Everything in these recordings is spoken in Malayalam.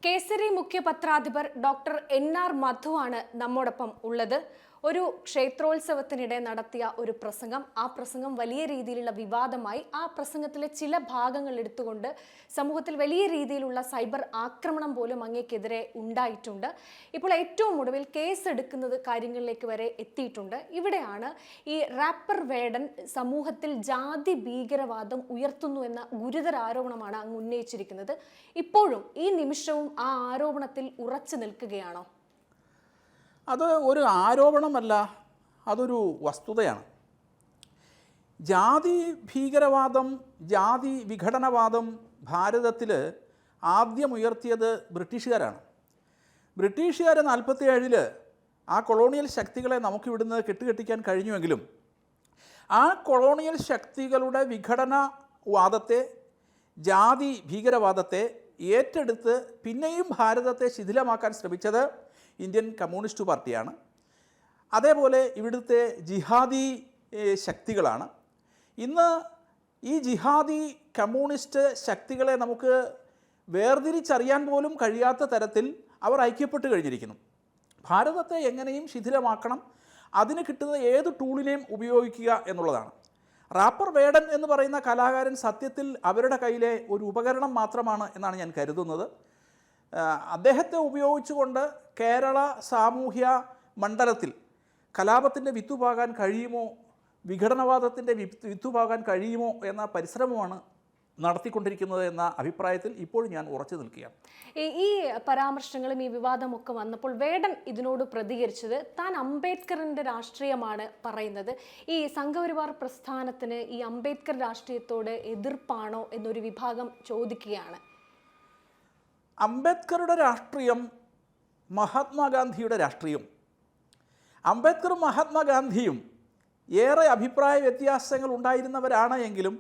കേസരി മുഖ്യ പത്രാധിപർ ഡോക്ടർ എൻ.ആർ. മധുവാണ് നമ്മോടൊപ്പം ഉള്ളത്. ഒരു ക്ഷേത്രോത്സവത്തിനിടെ നടത്തിയ ഒരു പ്രസംഗം, ആ പ്രസംഗം വലിയ രീതിയിലുള്ള വിവാദമായി. ആ പ്രസംഗത്തിലെ ചില ഭാഗങ്ങൾ എടുത്തുകൊണ്ട് സമൂഹത്തിൽ വലിയ രീതിയിലുള്ള സൈബർ ആക്രമണം പോലും അങ്ങേക്കെതിരെ ഉണ്ടായിട്ടുണ്ട്. ഇപ്പോൾ ഏറ്റവും ഒടുവിൽ കേസെടുക്കുന്നത് കാര്യങ്ങളിലേക്ക് വരെ എത്തിയിട്ടുണ്ട്. ഇവിടെയാണ് ഈ റാപ്പർ വേടൻ സമൂഹത്തിൽ ജാതി ഭീകരവാദം ഉയർത്തുന്നു എന്ന ഗുരുതര ആരോപണമാണ് അങ്ങ് ഉന്നയിച്ചിരിക്കുന്നത്. ഇപ്പോഴും ഈ നിമിഷവും ആ ആരോപണത്തിൽ ഉറച്ചു നിൽക്കുകയാണോ? അത് ഒരു ആരോപണമല്ല, അതൊരു വസ്തുതയാണ്. ജാതി ഭീകരവാദം, ജാതി വിഘടനവാദം ഭാരതത്തിൽ ആദ്യം ഉയർത്തിയത് ബ്രിട്ടീഷുകാരാണ്. ബ്രിട്ടീഷുകാർ 47 ആ കൊളോണിയൽ ശക്തികളെ നമുക്കിവിടുന്ന് കെട്ടുകെട്ടിക്കാൻ കഴിഞ്ഞുവെങ്കിലും ആ കൊളോണിയൽ ശക്തികളുടെ വിഘടനവാദത്തെ, ജാതി ഭീകരവാദത്തെ ഏറ്റെടുത്ത് പിന്നെയും ഭാരതത്തെ ശിഥിലമാക്കാൻ ശ്രമിച്ചത് ഇന്ത്യൻ കമ്മ്യൂണിസ്റ്റ് പാർട്ടിയാണ്. അതേപോലെ ഇവിടുത്തെ ജിഹാദി ശക്തികളാണ്. ഇന്ന് ഈ ജിഹാദി കമ്മ്യൂണിസ്റ്റ് ശക്തികളെ നമുക്ക് വേർതിരിച്ചറിയാൻ പോലും കഴിയാത്ത തരത്തിൽ അവർ ഐക്യപ്പെട്ട് കഴിഞ്ഞിരിക്കുന്നു. ഭാരതത്തെ എങ്ങനെയും ശിഥിലമാക്കണം, അതിന് കിട്ടുന്ന ഏത് ടൂളിനെയും ഉപയോഗിക്കുക എന്നുള്ളതാണ്. റാപ്പർ വേടൻ എന്ന് പറയുന്ന കലാകാരൻ സത്യത്തിൽ അവരുടെ കയ്യിലെ ഒരു ഉപകരണം മാത്രമാണ് എന്നാണ് ഞാൻ കരുതുന്നത്. അദ്ദേഹത്തെ ഉപയോഗിച്ചുകൊണ്ട് കേരള സാമൂഹ്യ മണ്ഡലത്തിൽ കലാപത്തിൻ്റെ വിത്തുപാകാൻ കഴിയുമോ, വിഘടനവാദത്തിൻ്റെ വിത്തുപാകാൻ കഴിയുമോ എന്ന പരിശ്രമമാണ് നടത്തിക്കൊണ്ടിരിക്കുന്നത് എന്ന അഭിപ്രായത്തിൽ ഇപ്പോഴും ഞാൻ ഉറച്ചു നിൽക്കുകയാണ്. ഈ പരാമർശങ്ങളും ഈ വിവാദമൊക്കെ വന്നപ്പോൾ വേടൻ ഇതിനോട് പ്രതികരിച്ചത് താൻ അംബേദ്കറിൻ്റെ രാഷ്ട്രീയമാണ് പറയുന്നത്. ഈ സംഘപരിവാർ പ്രസ്ഥാനത്തിന് ഈ അംബേദ്കർ രാഷ്ട്രീയത്തോട് എതിർപ്പാണോ എന്നൊരു വിഭാഗം ചോദിക്കുകയാണ്. അംബേദ്കറുടെ രാഷ്ട്രീയം മഹാത്മാഗാന്ധിയുടെ രാഷ്ട്രീയം. അംബേദ്കറും മഹാത്മാഗാന്ധിയും ഏറെ അഭിപ്രായ വ്യത്യാസങ്ങൾ ഉണ്ടായിരുന്നവരാണ് എങ്കിലും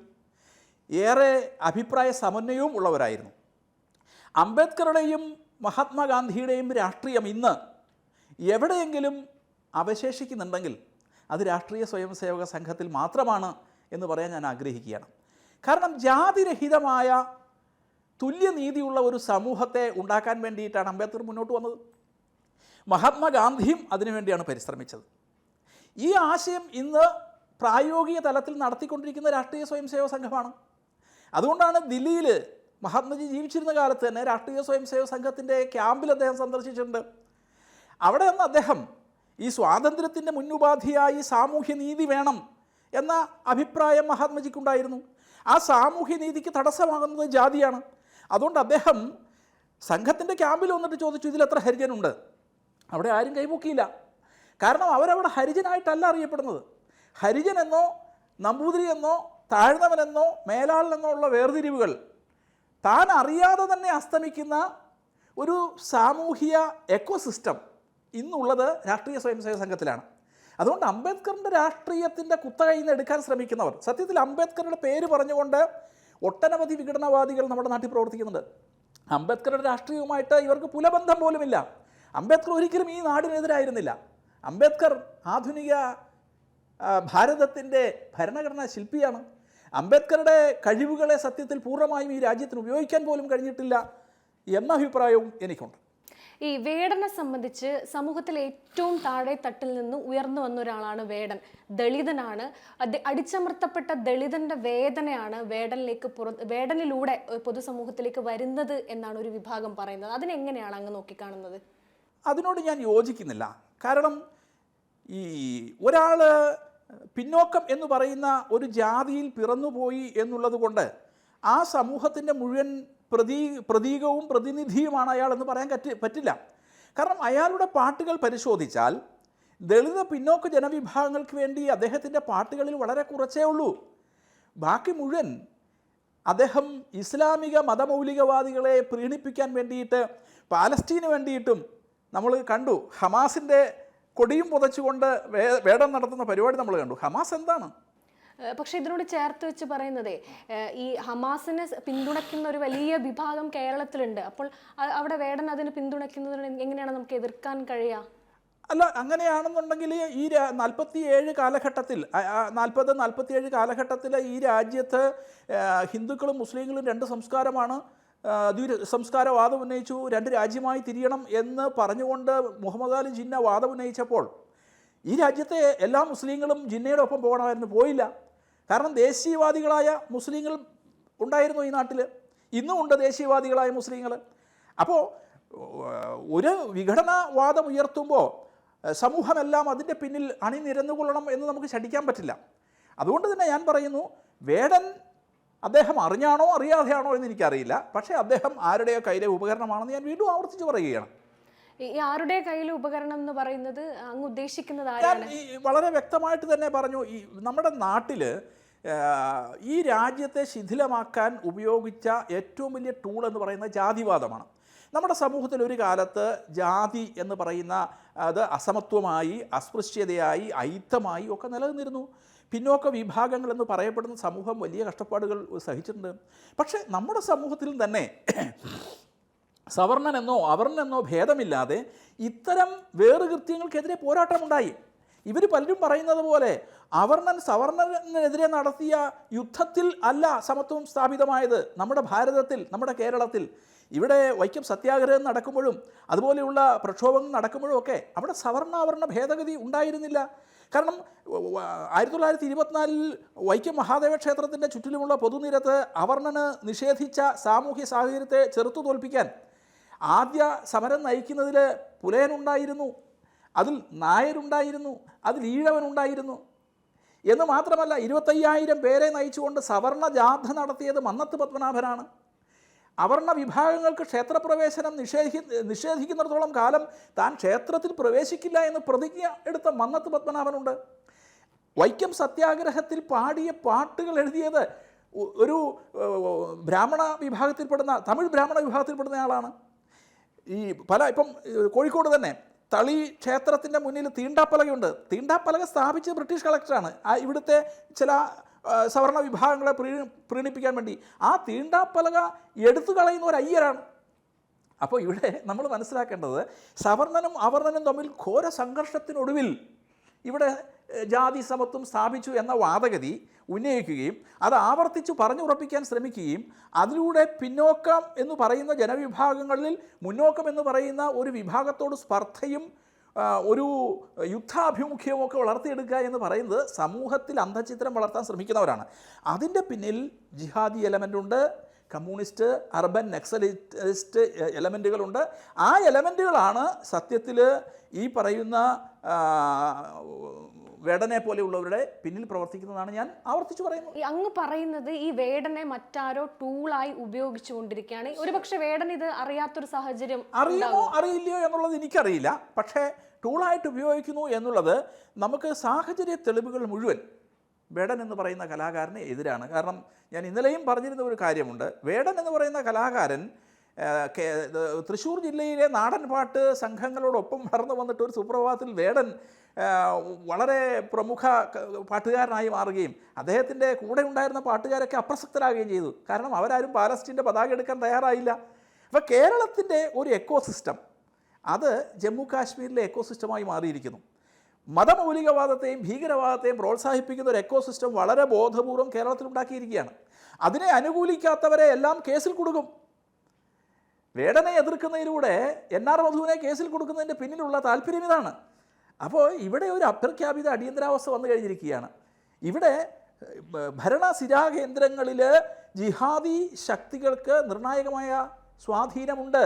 ഏറെ അഭിപ്രായ സമന്വയവും ഉള്ളവരായിരുന്നു. അംബേദ്കറുടെയും മഹാത്മാഗാന്ധിയുടെയും രാഷ്ട്രീയം ഇന്ന് എവിടെയെങ്കിലും അവശേഷിക്കുന്നുണ്ടെങ്കിൽ അത് രാഷ്ട്രീയ സ്വയംസേവക സംഘത്തിൽ മാത്രമാണ് എന്ന് പറയാൻ ഞാൻ ആഗ്രഹിക്കുകയാണ്. കാരണം ജാതിരഹിതമായ തുല്യനീതിയുള്ള ഒരു സമൂഹത്തെ ഉണ്ടാക്കാൻ വേണ്ടിയിട്ടാണ് അംബേദ്കർ മുന്നോട്ട് വന്നത്. മഹാത്മാഗാന്ധിയും അതിനുവേണ്ടിയാണ് പരിശ്രമിച്ചത്. ഈ ആശയം ഇന്ന് പ്രായോഗിക തലത്തിൽ നടത്തിക്കൊണ്ടിരിക്കുന്ന രാഷ്ട്രീയ സ്വയംസേവക സംഘമാണ്. അതുകൊണ്ടാണ് ദില്ലിയിൽ മഹാത്മജി ജീവിച്ചിരുന്ന കാലത്ത് തന്നെ രാഷ്ട്രീയ സ്വയംസേവക സംഘത്തിൻ്റെ ക്യാമ്പിൽ അദ്ദേഹം സന്ദർശിച്ചിട്ടുണ്ട്. അവിടെ നിന്ന് അദ്ദേഹം ഈ സ്വാതന്ത്ര്യത്തിൻ്റെ മുന്നുപാധിയായി സാമൂഹ്യ നീതി വേണം എന്ന അഭിപ്രായം മഹാത്മജിക്കുണ്ടായിരുന്നു. ആ സാമൂഹ്യ നീതിക്ക് തടസ്സമാകുന്നത് ജാതിയാണ്. അതുകൊണ്ട് അദ്ദേഹം സംഘത്തിൻ്റെ ക്യാമ്പിൽ വന്നിട്ട് ചോദിച്ചു, ഇതിലെത്ര ഹരിജനുണ്ട്? അവിടെ ആരും കൈപൊക്കിയില്ല. കാരണം അവരവിടെ ഹരിജനായിട്ടല്ല അറിയപ്പെടുന്നത്. ഹരിജനെന്നോ നമ്പൂതിരി എന്നോ താഴ്ന്നവനെന്നോ മേലാളെന്നോ ഉള്ള വേർതിരിവുകൾ താൻ അറിയാതെ തന്നെ അസ്തമിക്കുന്ന ഒരു സാമൂഹിക എക്കോസിസ്റ്റം ഇന്നുള്ളത് രാഷ്ട്രീയ സ്വയംസേവക സംഘത്തിലാണ്. അതുകൊണ്ട് അംബേദ്കറിൻ്റെ രാഷ്ട്രീയത്തിൻ്റെ കുത്തകയിൽ നിന്ന് എടുക്കാൻ ശ്രമിക്കുന്നവർ, സത്യത്തിൽ അംബേദ്കറുടെ പേര് പറഞ്ഞുകൊണ്ട് ഒട്ടനവധി വിഘടനവാദികൾ നമ്മുടെ നാട്ടിൽ പ്രവർത്തിക്കുന്നുണ്ട്. അംബേദ്കറുടെ രാഷ്ട്രീയവുമായിട്ട് ഇവർക്ക് പുലബന്ധം പോലുമില്ല. അംബേദ്കർ ഒരിക്കലും ഈ നാടിനെതിരായിരുന്നില്ല. അംബേദ്കർ ആധുനിക ഭാരതത്തിൻ്റെ ഭരണഘടനാ ശില്പിയാണ്. അംബേദ്കറുടെ കഴിവുകളെ സത്യത്തിൽ പൂർണ്ണമായും ഈ രാജ്യത്തിന് ഉപയോഗിക്കാൻ പോലും കഴിഞ്ഞിട്ടില്ല എന്ന അഭിപ്രായവും എനിക്കുണ്ട്. ഈ വേടനെ സംബന്ധിച്ച് സമൂഹത്തിൽ ഏറ്റവും താഴെ തട്ടിൽ നിന്ന് ഉയർന്നു വന്ന ഒരാളാണ് വേടൻ. ദളിതനാണ്. അടിച്ചമർത്തപ്പെട്ട ദളിതന്റെ വേദനയാണ് വേടനിലൂടെ പൊതുസമൂഹത്തിലേക്ക് വരുന്നത് എന്നാണ് ഒരു വിഭാഗം പറയുന്നത്. അതിനെങ്ങനെയാണ് അങ്ങ് നോക്കിക്കാണുന്നത്? അതിനോട് ഞാൻ യോജിക്കുന്നില്ല. കാരണം ഈ ഒരാൾ പിന്നോക്കം എന്ന് പറയുന്ന ഒരു ജാതിയിൽ പിറന്നുപോയി എന്നുള്ളത് കൊണ്ട് ആ സമൂഹത്തിൻ്റെ മുഴുവൻ പ്രതീകവും പ്രതിനിധിയുമാണ് അയാൾ എന്ന് പറയാൻ പറ്റില്ല. കാരണം അയാളുടെ പാട്ടുകൾ പരിശോധിച്ചാൽ ദളിത പിന്നോക്ക ജനവിഭാഗങ്ങൾക്ക് വേണ്ടി അദ്ദേഹത്തിൻ്റെ പാട്ടുകളിൽ വളരെ കുറച്ചേ ഉള്ളൂ. ബാക്കി മുഴുവൻ അദ്ദേഹം ഇസ്ലാമിക മതമൗലികവാദികളെ പ്രീണിപ്പിക്കാൻ വേണ്ടിയിട്ട്, പാലസ്തീന് വേണ്ടിയിട്ടും നമ്മൾ കണ്ടു. ഹമാസിൻ്റെ കൊടിയും പുതച്ചുകൊണ്ട് വേടൻ നടത്തുന്ന പരിപാടി നമ്മൾ കണ്ടു. ഹമാസ് എന്താണ്? പക്ഷെ ഇതിനോട് ചേർത്ത് വെച്ച് പറയുന്നതേ, ഈ ഹമാസിനെ പിന്തുണയ്ക്കുന്ന ഒരു വലിയ വിഭാഗം കേരളത്തിലുണ്ട്. അപ്പോൾ അവിടെ വേടൻ അതിന് പിന്തുണയ്ക്കുന്നതിന് എങ്ങനെയാണ് നമുക്ക് എതിർക്കാൻ കഴിയുക? അല്ല, അങ്ങനെയാണെന്നുണ്ടെങ്കിൽ ഈ 47 കാലഘട്ടത്തിൽ 40-47 കാലഘട്ടത്തിൽ ഈ രാജ്യത്ത് ഹിന്ദുക്കളും മുസ്ലിങ്ങളും രണ്ട് സംസ്കാരമാണ് സംസ്കാര വാദം ഉന്നയിച്ചു, 2 രാജ്യമായി തിരിയണം എന്ന് പറഞ്ഞുകൊണ്ട് മുഹമ്മദ് അലി ജിന്ന വാദം ഉന്നയിച്ചപ്പോൾ ഈ രാജ്യത്തെ എല്ലാ മുസ്ലിങ്ങളും ജിന്നയുടെ ഒപ്പം പോകണമായിരുന്നു, പോയില്ല. കാരണം ദേശീയവാദികളായ മുസ്ലിങ്ങൾ ഉണ്ടായിരുന്നു ഈ നാട്ടിൽ, ഇന്നും ഉണ്ട് ദേശീയവാദികളായ മുസ്ലിങ്ങൾ. അപ്പോൾ ഒരു വിഘടനവാദം ഉയർത്തുമ്പോൾ സമൂഹമെല്ലാം അതിൻ്റെ പിന്നിൽ അണിനിരന്നുകൊള്ളണം എന്ന് നമുക്ക് ശഠിക്കാൻ പറ്റില്ല. അതുകൊണ്ട് തന്നെ ഞാൻ പറയുന്നു, വേടൻ അദ്ദേഹം അറിഞ്ഞാണോ അറിയാതെയാണോ എന്ന് എനിക്കറിയില്ല, പക്ഷേ അദ്ദേഹം ആരുടെയോ കയ്യിലെ ഉപകരണമാണെന്ന് ഞാൻ വീണ്ടും ആവർത്തിച്ച് പറയുകയാണ്. ഈ ആരുടെ കയ്യിലെ ഉപകരണം എന്ന് പറയുന്നത് അങ്ങ് ഉദ്ദേശിക്കുന്നത് ഞാൻ ആരാണ്? വളരെ വ്യക്തമായിട്ട് തന്നെ പറഞ്ഞു, ഈ നമ്മുടെ നാട്ടിൽ ഈ രാജ്യത്തെ ശിഥിലമാക്കാൻ ഉപയോഗിച്ച ഏറ്റവും വലിയ ടൂൾ എന്ന് പറയുന്നത് ജാതിവാദമാണ്. നമ്മുടെ സമൂഹത്തിൽ ഒരു കാലത്ത് ജാതി എന്ന് പറയുന്ന അത് അസമത്വമായി, അസ്പൃശ്യതയായി, അയിത്തമായി ഒക്കെ നിലനിന്നിരുന്നു. പിന്നോക്ക വിഭാഗങ്ങൾ എന്ന് പറയപ്പെടുന്ന സമൂഹം വലിയ കഷ്ടപ്പാടുകൾ സഹിച്ചിട്ടുണ്ട്. പക്ഷേ നമ്മുടെ സമൂഹത്തിൽ തന്നെ സവർണനെന്നോ അവർണനെന്നോ ഭേദമില്ലാതെ ഇത്തരം വേറുകൃത്യങ്ങൾക്കെതിരെ പോരാട്ടമുണ്ടായി. ഇവർ പലരും പറയുന്നത് പോലെ അവർണൻ സവർണനെതിരെ നടത്തിയ യുദ്ധത്തിൽ അല്ല സമത്വം സ്ഥാപിതമായത്. നമ്മുടെ ഭാരതത്തിൽ, നമ്മുടെ കേരളത്തിൽ ഇവിടെ വൈക്കം സത്യാഗ്രഹം നടക്കുമ്പോഴും അതുപോലെയുള്ള പ്രക്ഷോഭങ്ങൾ നടക്കുമ്പോഴും ഒക്കെ അവിടെ സവർണാവർണ ഭേദഗതി ഉണ്ടായിരുന്നില്ല. കാരണം 1924 വൈക്കം മഹാദേവ ക്ഷേത്രത്തിൻ്റെ ചുറ്റിലുമുള്ള പൊതുനിരത്ത് അവർണന് നിഷേധിച്ച സാമൂഹ്യ സാഹചര്യത്തെ ചെറുത്തു തോൽപ്പിക്കാൻ ആദ്യ സമരം നയിക്കുന്നതിൽ പുലയനുണ്ടായിരുന്നു, അതിൽ നായരുണ്ടായിരുന്നു, അതിൽ ഈഴവനുണ്ടായിരുന്നു. എന്ന് മാത്രമല്ല 25,000 പേരെ നയിച്ചുകൊണ്ട് സവർണ ജാഥ നടത്തിയത് മന്നത്ത് പത്മനാഭനാണ്. അവർണ വിഭാഗങ്ങൾക്ക് ക്ഷേത്രപ്രവേശനം നിഷേധിക്കുന്നിടത്തോളം കാലം താൻ ക്ഷേത്രത്തിൽ പ്രവേശിക്കില്ല എന്ന് പ്രതിജ്ഞ എടുത്ത മന്നത്ത് പത്മനാഭനുണ്ട്. വൈക്കം സത്യാഗ്രഹത്തിൽ പാടിയ പാട്ടുകൾ എഴുതിയത് ഒരു ബ്രാഹ്മണ വിഭാഗത്തിൽപ്പെടുന്ന, തമിഴ് ബ്രാഹ്മണ വിഭാഗത്തിൽപ്പെടുന്ന ആളാണ്. ഈ ഇപ്പം കോഴിക്കോട് തന്നെ തളി ക്ഷേത്രത്തിൻ്റെ മുന്നിൽ തീണ്ടാപ്പലകയുണ്ട്. തീണ്ടാപ്പലക സ്ഥാപിച്ചത് ബ്രിട്ടീഷ് കളക്ടറാണ്. ഇവിടുത്തെ ചില സവർണ വിഭാഗങ്ങളെ പ്രീണിപ്പിക്കാൻ വേണ്ടി ആ തീണ്ടാപ്പലക എടുത്തു കളയുന്ന ഒരു അയ്യരാണ്. അപ്പോൾ ഇവിടെ നമ്മൾ മനസ്സിലാക്കേണ്ടത്, സവർണനും അവർണനും തമ്മിൽ ഘോര സംഘർഷത്തിനൊടുവിൽ ഇവിടെ ജാതി സമത്വം സ്ഥാപിച്ചു എന്ന വാദഗതി ഉന്നയിക്കുകയും അത് ആവർത്തിച്ച് പറഞ്ഞുറപ്പിക്കാൻ ശ്രമിക്കുകയും അതിലൂടെ പിന്നോക്കം എന്ന് പറയുന്ന ജനവിഭാഗങ്ങളിൽ മുന്നോക്കം എന്ന് പറയുന്ന ഒരു വിഭാഗത്തോട് സ്പർദ്ധയും ഒരു യുദ്ധാഭിമുഖ്യമൊക്കെ വളർത്തിയെടുക്കുക എന്ന് പറയുന്നത് സമൂഹത്തിൽ അന്ധചിത്രം വളർത്താൻ ശ്രമിക്കുന്നവരാണ്. അതിൻ്റെ പിന്നിൽ ജിഹാദി എലമെൻ്റുണ്ട്, കമ്മ്യൂണിസ്റ്റ്, അർബൻ നക്സലിസ്റ്റ് എലമെൻറ്റുകളുണ്ട്. ആ എലമെൻറ്റുകളാണ് സത്യത്തിൽ ഈ പറയുന്ന വേടനെ പോലെയുള്ളവരുടെ പിന്നിൽ പ്രവർത്തിക്കുന്നതാണ് ഞാൻ ആവർത്തിച്ചു പറയുന്നത്. അങ്ങ് പറയുന്നത് ഈ വേടനെ മറ്റാരോ ടൂളായി ഉപയോഗിച്ചുകൊണ്ടിരിക്കുകയാണ്. ഒരുപക്ഷെ വേടൻ ഇത് അറിയാത്തൊരു സാഹചര്യം അറിയുമോ അറിയില്ലയോ എന്നുള്ളത് എനിക്കറിയില്ല. പക്ഷേ ടൂളായിട്ട് ഉപയോഗിക്കുന്നു എന്നുള്ളത് നമുക്ക് സാഹചര്യ തെളിവുകൾ മുഴുവൻ വേടൻ എന്ന് പറയുന്ന കലാകാരന് എതിരാണ്. കാരണം ഞാൻ ഇന്നലെയും പറഞ്ഞിരുന്ന ഒരു കാര്യമുണ്ട്. വേടൻ എന്ന് പറയുന്ന കലാകാരൻ തൃശ്ശൂർ ജില്ലയിലെ നാടൻ പാട്ട് സംഘങ്ങളോടൊപ്പം വളർന്നു വന്നിട്ട് ഒരു സുപ്രഭാതത്തിൽ വേടൻ വളരെ പ്രമുഖ പാട്ടുകാരനായി മാറുകയും അദ്ദേഹത്തിൻ്റെ കൂടെ ഉണ്ടായിരുന്ന പാട്ടുകാരൊക്കെ അപ്രസക്തരാകുകയും ചെയ്തു. കാരണം അവരാരും പാലസ്തീൻ്റെ പതാക എടുക്കാൻ തയ്യാറായില്ല. അപ്പോൾ കേരളത്തിൻ്റെ ഒരു എക്കോസിസ്റ്റം അത് ജമ്മു കാശ്മീരിലെ എക്കോസിസ്റ്റമായി മാറിയിരിക്കുന്നു. മതമൗലികവാദത്തെയും ഭീകരവാദത്തെയും പ്രോത്സാഹിപ്പിക്കുന്ന ഒരു എക്കോസിസ്റ്റം വളരെ ബോധപൂർവം കേരളത്തിലുണ്ടാക്കിയിരിക്കുകയാണ്. അതിനെ അനുകൂലിക്കാത്തവരെ എല്ലാം കേസിൽ കൊടുക്കും. വേടനെ എതിർക്കുന്നതിലൂടെ NR മധുവിനെ കേസിൽ കൊടുക്കുന്നതിൻ്റെ പിന്നിലുള്ള താല്പര്യം ഇതാണ്. അപ്പോൾ ഇവിടെ ഒരു അപ്രഖ്യാപിത അടിയന്തരാവസ്ഥ വന്നു കഴിഞ്ഞിരിക്കുകയാണ്. ഇവിടെ ഭരണസിരാ കേന്ദ്രങ്ങളിൽ ജിഹാദി ശക്തികൾക്ക് നിർണായകമായ സ്വാധീനമുണ്ട്.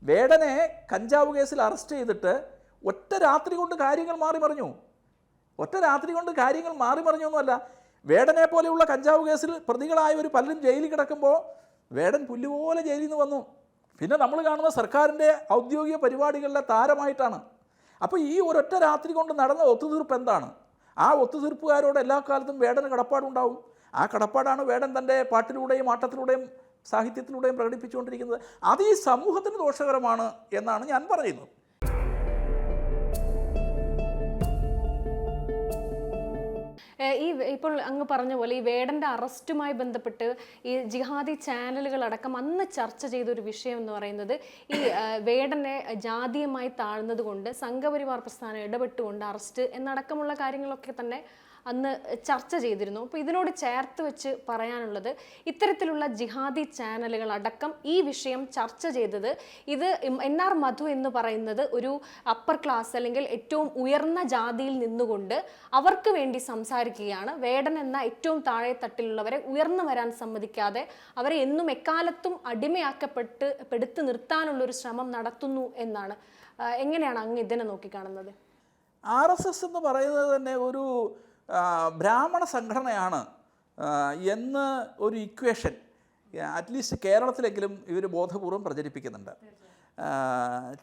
വേടനെ കഞ്ചാവ് കേസിൽ അറസ്റ്റ് ചെയ്തിട്ട് ഒറ്റ രാത്രി കൊണ്ട് കാര്യങ്ങൾ മാറി മറിഞ്ഞു. ഒന്നുമല്ല, വേടനെ പോലെയുള്ള കഞ്ചാവ് കേസിൽ പ്രതികളായവർ പലരും ജയിലിൽ കിടക്കുമ്പോൾ വേടൻ പുല്ലുപോലെ ജയിലിൽ നിന്ന് വന്നു. പിന്നെ നമ്മൾ കാണുന്ന സർക്കാരിൻ്റെ ഔദ്യോഗിക പരിപാടികളിലെ താരമായിട്ടാണ്. അപ്പോൾ ഈ ഒരൊറ്റ രാത്രി കൊണ്ട് നടന്ന ഒത്തുതീർപ്പ് എന്താണ്? ആ ഒത്തുതീർപ്പുകാരോട് എല്ലാ കാലത്തും വേടന് കടപ്പാടുണ്ടാവും. ആ കടപ്പാടാണ് വേടൻ തൻ്റെ പാട്ടിലൂടെയും ആട്ടത്തിലൂടെയും സാഹിത്യത്തിലൂടെയും പ്രകടിപ്പിച്ചുകൊണ്ടിരിക്കുന്നത്. അത് ഈ സമൂഹത്തിന് ദോഷകരമാണ് എന്നാണ് ഞാൻ പറയുന്നത്. ഇപ്പോൾ അങ്ങ് പറഞ്ഞ പോലെ ഈ വേടൻ്റെ അറസ്റ്റുമായി ബന്ധപ്പെട്ട് ഈ ജിഹാദി ചാനലുകളടക്കം അന്ന് ചർച്ച ചെയ്തൊരു വിഷയം എന്ന് പറയുന്നത് ഈ വേടനെ ജാതീയമായി താഴ്ന്നത് കൊണ്ട് സംഘപരിവാർ പ്രസ്ഥാനം ഇടപെട്ടുകൊണ്ട് അറസ്റ്റ് എന്നടക്കമുള്ള കാര്യങ്ങളൊക്കെ തന്നെ അന്ന് ചർച്ച ചെയ്തിരുന്നു. അപ്പോൾ ഇതിനോട് ചേർത്ത് വെച്ച് പറയാനുള്ളത്, ഇത്തരത്തിലുള്ള ജിഹാദി ചാനലുകൾ അടക്കം ഈ വിഷയം ചർച്ച ചെയ്തത്, ഇത് NR മധു എന്ന് പറയുന്നത് ഒരു അപ്പർ ക്ലാസ് അല്ലെങ്കിൽ ഏറ്റവും ഉയർന്ന ജാതിയിൽ നിന്നുകൊണ്ട് അവർക്ക് വേണ്ടി സംസാരിക്കുകയാണ്. വേടൻ എന്ന ഏറ്റവും താഴെ തട്ടിലുള്ളവരെ ഉയർന്നു വരാൻ സമ്മതിക്കാതെ അവരെ എന്നും എക്കാലത്തും അടിമയാക്കപ്പെടുത്തി നിർത്താനുള്ളൊരു ശ്രമം നടത്തുന്നു എന്നാണ്. എങ്ങനെയാണ് അങ്ങ് ഇതിനെ നോക്കിക്കാണുന്നത്? RSS എന്ന് പറയുന്നത് തന്നെ ഒരു ബ്രാഹ്മണ സംഘടനയാണ് എന്ന് ഒരു ഇക്വേഷൻ അറ്റ്ലീസ്റ്റ് കേരളത്തിലെങ്കിലും ഇവർ ബോധപൂർവം പ്രചരിപ്പിക്കുന്നുണ്ട്.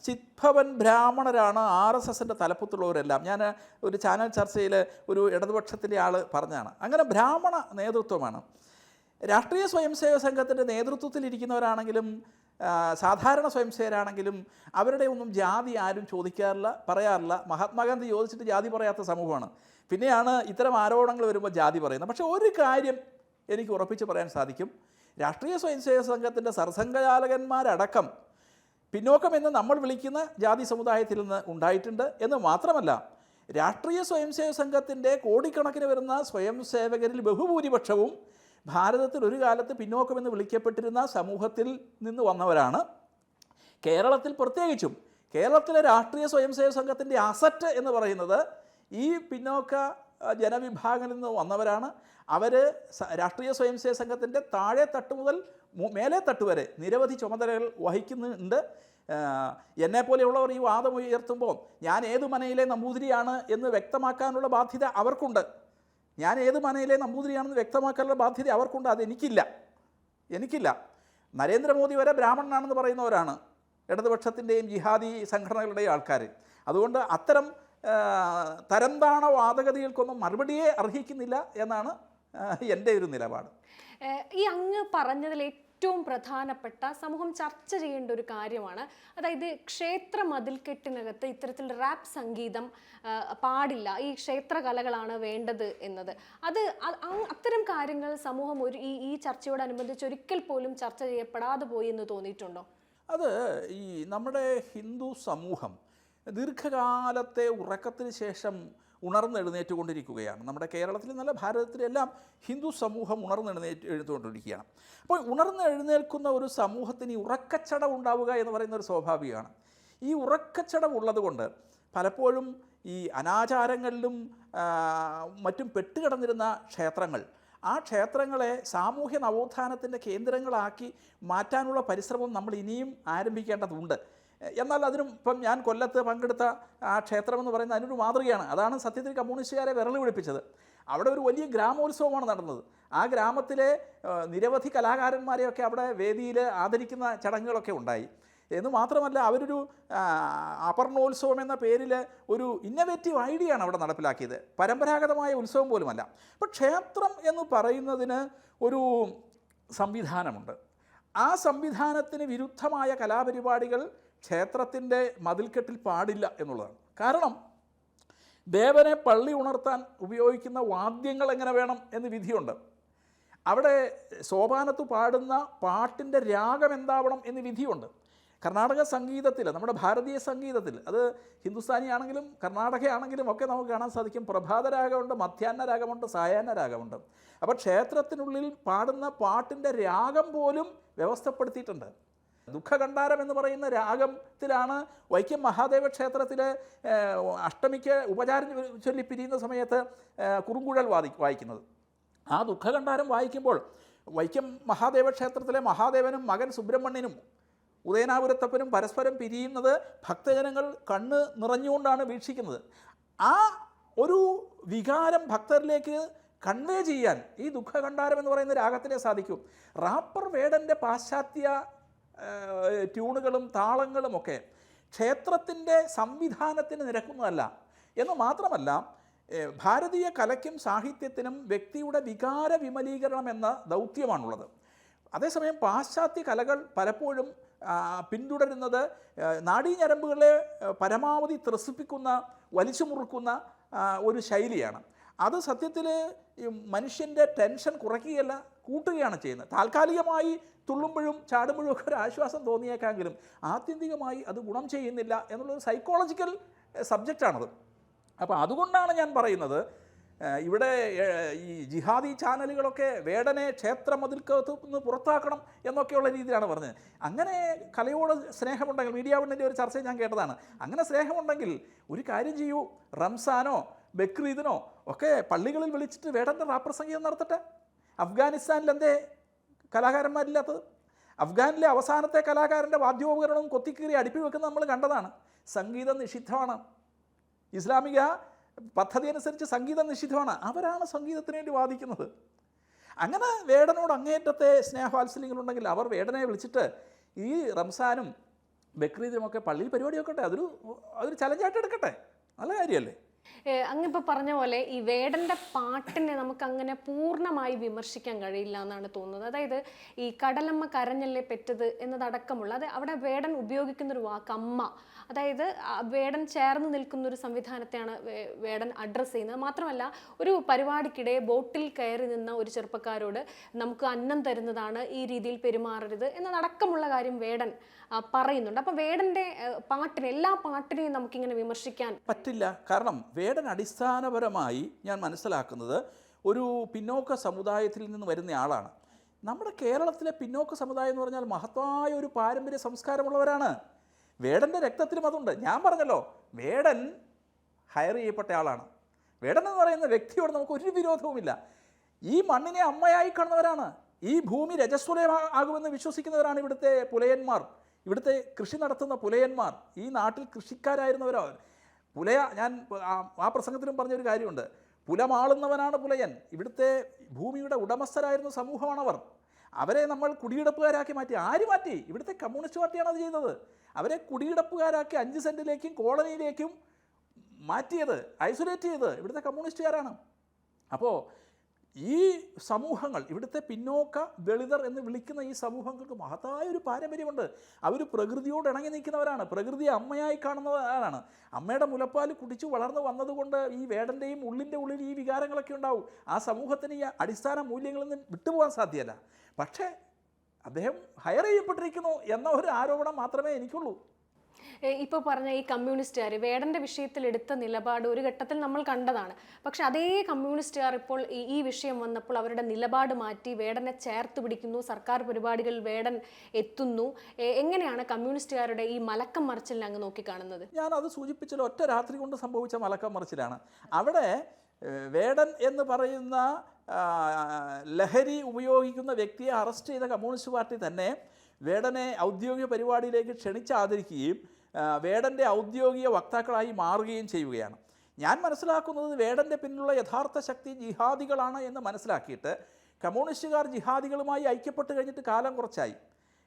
ചിത്ഭവൻ ബ്രാഹ്മണരാണ് RSSൻ്റെ തലപ്പത്തുള്ളവരെല്ലാം. ഞാൻ ഒരു ചാനൽ ചർച്ചയിൽ ഒരു ഇടതുപക്ഷത്തിൻ്റെ ആൾ പറഞ്ഞതാണ്. അങ്ങനെ ബ്രാഹ്മണ നേതൃത്വമാണ്. രാഷ്ട്രീയ സ്വയംസേവക സംഘത്തിൻ്റെ നേതൃത്വത്തിലിരിക്കുന്നവരാണെങ്കിലും സാധാരണ സ്വയംസേവരാണെങ്കിലും അവരുടെ ഒന്നും ജാതി ആരും ചോദിക്കാറില്ല, പറയാറില്ല. മഹാത്മാഗാന്ധി ചോദിച്ചിട്ട് ജാതി പറയാത്ത സമൂഹമാണ്. പിന്നെയാണ് ഇത്തരം ആരോപണങ്ങൾ വരുമ്പോൾ ജാതി പറയുന്നത്. പക്ഷേ ഒരു കാര്യം എനിക്ക് ഉറപ്പിച്ച് പറയാൻ സാധിക്കും, രാഷ്ട്രീയ സ്വയംസേവക സംഘത്തിൻ്റെ സർസംഘചാലകന്മാരടക്കം പിന്നോക്കമെന്ന് നമ്മൾ വിളിക്കുന്ന ജാതി സമുദായത്തിൽ നിന്ന് ഉണ്ടായിട്ടുണ്ട്. എന്ന് മാത്രമല്ല, രാഷ്ട്രീയ സ്വയംസേവക സംഘത്തിൻ്റെ കോടിക്കണക്കിന് വരുന്ന സ്വയംസേവകരിൽ ബഹുഭൂരിപക്ഷവും ഭാരതത്തിൽ ഒരു കാലത്ത് പിന്നോക്കമെന്ന് വിളിക്കപ്പെട്ടിരുന്ന സമൂഹത്തിൽ നിന്ന് വന്നവരാണ്. കേരളത്തിൽ പ്രത്യേകിച്ചും കേരളത്തിലെ രാഷ്ട്രീയ സ്വയംസേവക സംഘത്തിൻ്റെ അസറ്റ് എന്ന് പറയുന്നത് ഈ പിന്നോക്ക ജനവിഭാഗങ്ങളിൽ നിന്ന് വന്നവരാണ്. അവർ രാഷ്ട്രീയ സ്വയംസേവക സംഘത്തിൻ്റെ താഴെ തട്ട് മുതൽ മേലെ തട്ട് വരെ നിരവധി ചുമതലകൾ വഹിക്കുന്നുണ്ട്. എന്നെപ്പോലെയുള്ളവർ ഈ വാദം ഉയർത്തുമ്പോൾ ഞാൻ ഏത് മനയിലെ നമ്പൂതിരിയാണ് എന്ന് വ്യക്തമാക്കാനുള്ള ബാധ്യത അവർക്കുണ്ട്. ഞാൻ ഏത് മനയിലെ നമ്പൂതിരിയാണെന്ന് വ്യക്തമാക്കാനുള്ള ബാധ്യത അവർക്കുണ്ട്. എനിക്കില്ല. നരേന്ദ്രമോദി വരെ ബ്രാഹ്മണനാണെന്ന് പറയുന്നവരാണ് ഇടതുപക്ഷത്തിൻ്റെയും ജിഹാദി സംഘടനകളുടെയും ആൾക്കാർ. അതുകൊണ്ട് അത്തരം തരംതാണ വാദഗതികൾക്കൊന്നും മറുപടിയെ അർഹിക്കുന്നില്ല എന്നാണ് എൻ്റെ ഒരു നിലപാട്. ഈ അങ്ങ് പറഞ്ഞതിൽ ഏറ്റവും പ്രധാനപ്പെട്ട സമൂഹം ചർച്ച ചെയ്യേണ്ട ഒരു കാര്യമാണ്, അതായത് ക്ഷേത്ര മതിൽക്കെട്ടിനകത്ത് ഇത്തരത്തിൽ റാപ്പ് സംഗീതം പാടില്ല, ഈ ക്ഷേത്ര കലകളാണ് വേണ്ടത് എന്നത്. അത്തരം കാര്യങ്ങൾ സമൂഹം ഈ ചർച്ചയോടനുബന്ധിച്ച് ഒരിക്കൽ പോലും ചർച്ച ചെയ്യപ്പെടാതെ പോയി എന്ന് തോന്നിയിട്ടുണ്ടോ? അത് ഈ നമ്മുടെ ഹിന്ദു സമൂഹം ദീർഘകാലത്തെ ഉറക്കത്തിന് ശേഷം ഉണർന്നെഴുന്നേറ്റുകൊണ്ടിരിക്കുകയാണ്. നമ്മുടെ കേരളത്തിൽ നല്ല ഭാരതത്തിലെല്ലാം ഹിന്ദു സമൂഹം എഴുന്നേറ്റുകൊണ്ടിരിക്കുകയാണ്. അപ്പോൾ ഉണർന്നെഴുന്നേൽക്കുന്ന ഒരു സമൂഹത്തിന് ഈ ഉറക്കച്ചടവ് ഉണ്ടാവുക എന്ന് പറയുന്ന ഒരു സ്വാഭാവികമാണ്. ഈ ഉറക്കച്ചടവ് ഉള്ളതുകൊണ്ട് പലപ്പോഴും ഈ അനാചാരങ്ങളിലും മറ്റും പെട്ടുകിടന്നിരുന്ന ക്ഷേത്രങ്ങൾ, ആ ക്ഷേത്രങ്ങളെ സാമൂഹ്യ നവോത്ഥാനത്തിൻ്റെ കേന്ദ്രങ്ങളാക്കി മാറ്റാനുള്ള പരിശ്രമം നമ്മൾ ഇനിയും ആരംഭിക്കേണ്ടതുണ്ട്. എന്നാൽ അതിനും ഇപ്പം ഞാൻ കൊല്ലത്ത് പങ്കെടുത്ത ആ ക്ഷേത്രമെന്ന് പറയുന്നത് അതിനൊരു മാതൃകയാണ്. അതാണ് സത്യത്തിൽ കമ്മ്യൂണിസ്റ്റുകാരെ വിരൽ പിടിപ്പിച്ചത്. അവിടെ ഒരു വലിയ ഗ്രാമോത്സവമാണ് നടന്നത്. ആ ഗ്രാമത്തിലെ നിരവധി കലാകാരന്മാരെയൊക്കെ അവിടെ വേദിയിൽ ആദരിക്കുന്ന ചടങ്ങുകളൊക്കെ ഉണ്ടായി. എന്ന് മാത്രമല്ല, അവരൊരു അപർണോത്സവം എന്ന പേരിൽ ഒരു ഇന്നവേറ്റീവ് ഐഡിയയാണ് അവിടെ നടപ്പിലാക്കിയത്. പരമ്പരാഗതമായ ഉത്സവം പോലുമല്ല. അപ്പോൾ ക്ഷേത്രം എന്ന് പറയുന്നതിന് ഒരു സംവിധാനമുണ്ട്. ആ സംവിധാനത്തിന് വിരുദ്ധമായ കലാപരിപാടികൾ ക്ഷേത്രത്തിൻ്റെ മതിൽക്കെട്ടിൽ പാടില്ല എന്നുള്ളതാണ്. കാരണം ദേവനെ പള്ളി ഉണർത്താൻ ഉപയോഗിക്കുന്ന വാദ്യങ്ങൾ എങ്ങനെ വേണം എന്ന് വിധിയുണ്ട്. അവിടെ സോപാനത്ത് പാടുന്ന പാട്ടിൻ്റെ രാഗം എന്താവണം എന്ന് വിധിയുണ്ട്. കർണാടക സംഗീതത്തിൽ, നമ്മുടെ ഭാരതീയ സംഗീതത്തിൽ, അത് ഹിന്ദുസ്ഥാനി ആണെങ്കിലും കർണാടക ആണെങ്കിലും ഒക്കെ നമുക്ക് കാണാൻ സാധിക്കും, പ്രഭാത രാഗമുണ്ട്, മധ്യാഹ്ന രാഗമുണ്ട്, സായാഹ്ന രാഗമുണ്ട്. അപ്പോൾ ക്ഷേത്രത്തിനുള്ളിൽ പാടുന്ന പാട്ടിൻ്റെ രാഗം പോലും വ്യവസ്ഥപ്പെടുത്തിയിട്ടുണ്ട്. ദുഃഖകണ്ഠാരം എന്ന് പറയുന്ന രാഗത്തിലാണ് വൈക്കം മഹാദേവ ക്ഷേത്രത്തിൽ അഷ്ടമിക്ക് ഉപചാരം ചൊല്ലി പിരിയുന്ന സമയത്ത് കുറുങ്കുഴൽ വായിക്കുന്നത്. ആ ദുഃഖകണ്ഠാരം വായിക്കുമ്പോൾ വൈക്കം മഹാദേവ ക്ഷേത്രത്തിലെ മഹാദേവനും മകൻ സുബ്രഹ്മണ്യനും ഉദയനാപുരത്തപ്പനും പരസ്പരം പിരിയുന്നത് ഭക്തജനങ്ങൾ കണ്ണ് നിറഞ്ഞുകൊണ്ടാണ് വീക്ഷിക്കുന്നത്. ആ ഒരു വികാരം ഭക്തരിലേക്ക് കൺവേ ചെയ്യാൻ ഈ ദുഃഖകണ്ഠാരം എന്ന് പറയുന്ന രാഗത്തിലേ സാധിക്കും. റാപ്പർ വേടൻ്റെ പാശ്ചാത്യ ട്യൂണുകളും താളങ്ങളുമൊക്കെ ക്ഷേത്രത്തിൻ്റെ സംവിധാനത്തിന് നിരക്കുന്നതല്ല. എന്ന് മാത്രമല്ല, ഭാരതീയ കലയ്ക്കും സാഹിത്യത്തിനും വ്യക്തിയുടെ വികാര വിമലീകരണം എന്ന ദൗത്യമാണുള്ളത്. അതേസമയം പാശ്ചാത്യ കലകൾ പലപ്പോഴും പിന്തുടരുന്നത് നാഡീഞരമ്പുകളെ പരമാവധി ത്രസിപ്പിക്കുന്ന, വലിച്ചു മുറുക്കുന്ന ഒരു ശൈലിയാണ്. അത് സത്യത്തിൽ മനുഷ്യൻ്റെ ടെൻഷൻ കുറയ്ക്കുകയല്ല, കൂട്ടുകയാണ് ചെയ്യുന്നത്. താൽക്കാലികമായി തുള്ളുമ്പോഴും ചാടുമ്പോഴും ഒക്കെ ഒരു ആശ്വാസം തോന്നിയേക്കാമെങ്കിലും ആത്യന്തികമായി അത് ഗുണം ചെയ്യുന്നില്ല എന്നുള്ളൊരു സൈക്കോളജിക്കൽ സബ്ജക്റ്റാണത്. അപ്പോൾ അതുകൊണ്ടാണ് ഞാൻ പറയുന്നത്, ഇവിടെ ഈ ജിഹാദി ചാനലുകളൊക്കെ വേടനെ ക്ഷേത്രമതിൽക്കകത്ത് നിന്ന് പുറത്താക്കണം എന്നൊക്കെയുള്ള രീതിയിലാണ് പറഞ്ഞത്. അങ്ങനെ കലയോട് സ്നേഹമുണ്ടെങ്കിൽ, മീഡിയ വണ്ണിൻ്റെ ഒരു ചർച്ചയിൽ ഞാൻ കേട്ടതാണ്, അങ്ങനെ സ്നേഹമുണ്ടെങ്കിൽ ഒരു കാര്യം ചെയ്യൂ, റംസാനോ ബക്രീദിനോ ഒക്കെ പള്ളികളിൽ വിളിച്ചിട്ട് വേടൻ്റെ റാപ്രസംഗീതം നടത്തട്ടെ. അഫ്ഗാനിസ്ഥാനിൽ എന്തേ കലാകാരന്മാരില്ലാത്തത്? അഫ്ഗാനിലെ അവസാനത്തെ കലാകാരൻ്റെ വാദ്യോപകരണവും കൊത്തിക്കീറി അടുപ്പി വെക്കുന്നത് നമ്മൾ കണ്ടതാണ്. സംഗീതം നിഷിദ്ധമാണ്, ഇസ്ലാമിക പദ്ധതി അനുസരിച്ച് സംഗീതം നിഷിദ്ധമാണ്. അവരാണ് സംഗീതത്തിന് വേണ്ടി വാദിക്കുന്നത്. അങ്ങനെ വേടനോട് അങ്ങേറ്റത്തെ സ്നേഹവാത്സല്യങ്ങളുണ്ടെങ്കിൽ അവർ വേടനെ വിളിച്ചിട്ട് ഈ റംസാനും ബക്രീദിനുമൊക്കെ പള്ളിയിൽ പരിപാടി വെക്കട്ടെ, അതൊരു ചലഞ്ചായിട്ട് എടുക്കട്ടെ. നല്ല കാര്യമല്ലേ? അങ്ങിപ്പോൾ പറഞ്ഞ പോലെ ഈ വേടൻ്റെ പാട്ടിനെ നമുക്ക് അങ്ങനെ പൂർണ്ണമായി വിമർശിക്കാൻ കഴിയില്ല എന്നാണ് തോന്നുന്നത്. അതായത് ഈ കടലമ്മ കരഞ്ഞല്ലേ പെറ്റത് എന്നതടക്കമുള്ള, അത് അവിടെ വേടൻ ഉപയോഗിക്കുന്നൊരു വാക്ക് അമ്മ, അതായത് വേടൻ ചേർന്ന് നിൽക്കുന്ന ഒരു സംവിധാനത്തെയാണ് വേടൻ അഡ്രസ്സ് ചെയ്യുന്നത്. മാത്രമല്ല, ഒരു പരിപാടിക്കിടെ ബോട്ടിൽ കയറി നിന്ന ഒരു ചെറുപ്പക്കാരോട് നമുക്ക് അന്നം തരുന്നതാണ്, ഈ രീതിയിൽ പെരുമാറരുത് എന്നതടക്കമുള്ള കാര്യം വേടൻ പറയുന്നുണ്ട്. അപ്പോൾ വേടൻ്റെ പാട്ടിനെ, എല്ലാ പാട്ടിനെയും നമുക്കിങ്ങനെ വിമർശിക്കാൻ പറ്റില്ല. കാരണം വേടൻ അടിസ്ഥാനപരമായി ഞാൻ മനസ്സിലാക്കുന്നത് ഒരു പിന്നോക്ക സമുദായത്തിൽ നിന്ന് വരുന്ന ആളാണ്. നമ്മുടെ കേരളത്തിലെ പിന്നോക്ക സമുദായം എന്ന് പറഞ്ഞാൽ മഹത്തായ ഒരു പാരമ്പര്യ സംസ്കാരമുള്ളവരാണ്. വേടൻ്റെ രക്തത്തിലും അതുണ്ട്. ഞാൻ പറഞ്ഞല്ലോ, വേടൻ ഹയർ ചെയ്യപ്പെട്ട ആളാണ്. വേടൻ എന്ന് പറയുന്ന വ്യക്തിയോട് നമുക്ക് ഒരു വിരോധവുമില്ല. ഈ മണ്ണിനെ അമ്മയായി കാണുന്നവരാണ്. ഈ ഭൂമി രജസ്വലമാകുമെന്ന് വിശ്വസിക്കുന്നവരാണ് ഇവിടുത്തെ പുലയന്മാർ, ഇവിടുത്തെ കൃഷി നടത്തുന്ന പുലയന്മാർ. ഈ നാട്ടിൽ കൃഷിക്കാരായിരുന്നവരോ ഞാൻ ആ പ്രസംഗത്തിലും പറഞ്ഞൊരു കാര്യമുണ്ട്. പുലമാളുന്നവനാണ് പുലയൻ. ഇവിടുത്തെ ഭൂമിയുടെ ഉടമസ്ഥരായിരുന്ന സമൂഹമാണവർ. അവരെ നമ്മൾ കുടിയെടുപ്പുകാരാക്കി മാറ്റി. ആര് മാറ്റി? ഇവിടുത്തെ കമ്മ്യൂണിസ്റ്റ് പാർട്ടിയാണ് അത് ചെയ്തത്. അവരെ കുടിയെടുപ്പുകാരാക്കി 5 സെൻറ്റിലേക്കും കോളനിയിലേക്കും മാറ്റിയത്, ഐസൊലേറ്റ് ചെയ്തത് ഇവിടുത്തെ കമ്മ്യൂണിസ്റ്റുകാരാണ്. അപ്പോൾ ഈ സമൂഹങ്ങൾ, ഇവിടുത്തെ പിന്നോക്ക ദളിതർ എന്ന് വിളിക്കുന്ന ഈ സമൂഹങ്ങൾക്ക് മഹത്തായ ഒരു പാരമ്പര്യമുണ്ട്. അവർ പ്രകൃതിയോട് ഇണങ്ങി നിൽക്കുന്നവരാണ്, പ്രകൃതിയെ അമ്മയായി കാണുന്നവരാണ്. അമ്മയുടെ മുലപ്പാൽ കുടിച്ചു വളർന്നു വന്നതുകൊണ്ട് ഈ വേടൻ്റെയും ഉള്ളിൻ്റെ ഉള്ളിൽ ഈ വികാരങ്ങളൊക്കെ ഉണ്ടാവും. ആ സമൂഹത്തിന് ഈ അടിസ്ഥാന മൂല്യങ്ങളിൽ നിന്ന് വിട്ടുപോകാൻ സാധ്യമല്ല. പക്ഷേ അദ്ദേഹം ഹയർ ചെയ്യപ്പെട്ടിരിക്കുന്നു എന്ന ഒരു ആരോപണം മാത്രമേ എനിക്കുള്ളൂ. ഇപ്പോൾ പറഞ്ഞ ഈ കമ്മ്യൂണിസ്റ്റുകാർ വേടൻ്റെ വിഷയത്തിൽ എടുത്ത നിലപാട് ഒരു ഘട്ടത്തിൽ നമ്മൾ കണ്ടതാണ്. പക്ഷെ അതേ കമ്മ്യൂണിസ്റ്റുകാർ ഇപ്പോൾ ഈ വിഷയം വന്നപ്പോൾ അവരുടെ നിലപാട് മാറ്റി വേടനെ ചേർത്ത് പിടിക്കുന്നു, സർക്കാർ പരിപാടികളിൽ വേടൻ എത്തുന്നു. എങ്ങനെയാണ് കമ്മ്യൂണിസ്റ്റുകാരുടെ ഈ മലക്കം മറിച്ചിലിനെ അങ്ങ് നോക്കിക്കാണുന്നത്? ഞാൻ അത് സൂചിപ്പിച്ചല്ലോ, ഒറ്റ രാത്രി കൊണ്ട് സംഭവിച്ച മലക്കം മറിച്ചിലാണ്. അവിടെ വേടൻ എന്ന് പറയുന്ന ലഹരി ഉപയോഗിക്കുന്ന വ്യക്തിയെ അറസ്റ്റ് ചെയ്ത കമ്മ്യൂണിസ്റ്റ് പാർട്ടി തന്നെ വേടനെ ഔദ്യോഗിക പരിപാടിയിലേക്ക് ക്ഷണിച്ചാദരിക്കുകയും വേടൻ്റെ ഔദ്യോഗിക വക്താക്കളായി മാറുകയും ചെയ്യുകയാണ്. ഞാൻ മനസ്സിലാക്കുന്നത് വേടൻ്റെ പിന്നിലുള്ള യഥാർത്ഥ ശക്തി ജിഹാദികളാണ് എന്ന് മനസ്സിലാക്കിയിട്ട് കമ്മ്യൂണിസ്റ്റുകാർ ജിഹാദികളുമായി ഐക്യപ്പെട്ട് കഴിഞ്ഞിട്ട് കാലം കുറച്ചായി.